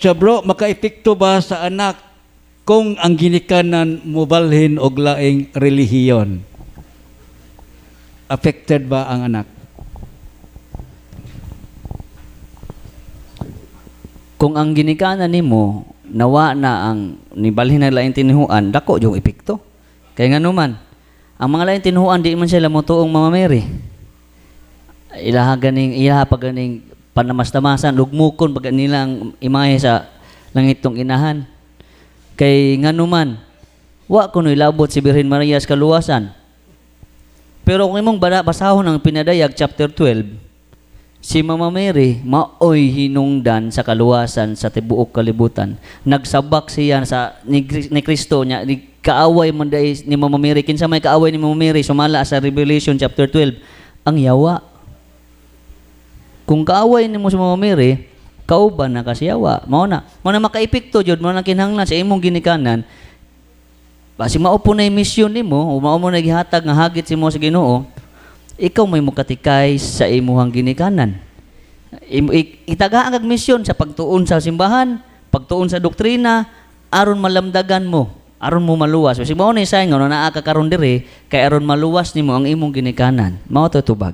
siya bro, makaepekto ba sa anak kung ang ginikanan mobalhin og laing relihiyon? Affected ba ang anak? Kung ang ginikanan nimo nawa na ang nibalhin na laing tinihuan, dako yung epekto. Kaya nga naman, ang mga laing tinihuan di man sila motuong Mama Mary. Ilaha pa ganing panamas-tamasan, lugmukon pag nilang imahe sa langitong inahan. Kay nga naman, wa kuno ilabot si Birhen Maria sa kaluwasan. Pero kung imong basahon ang Pinadayag chapter 12, si Mama Mary maoy hinungdan sa kaluwasan sa tibuok kalibutan. Nagsabak siya sa ni Kristo niya, ni kaaway man dai ni Mama Mary. Kinsa may kaaway ni Mama Mary sumala sa Revelation chapter 12, ang yawa. Kung kaaway nimo sa Mama Mary, kauban na kasiyawa. Mao na makaepekto jud, mao na kinahanglan sa imong ginikanan. Basi mao po na mission nimo, o mao mo nagihatag nga hagit si mo sa Ginoo, ikaw may mukatikay sa imuhang ginikanan. Itagaan kag misyon sa pagtuon sa simbahan, pagtuon sa doktrina, aron malamdagan mo, aron mo maluwas. Kasi mao na isay nga naa ka karon diri kay aron maluwas nimo ang imong ginikanan. Mao to tubag.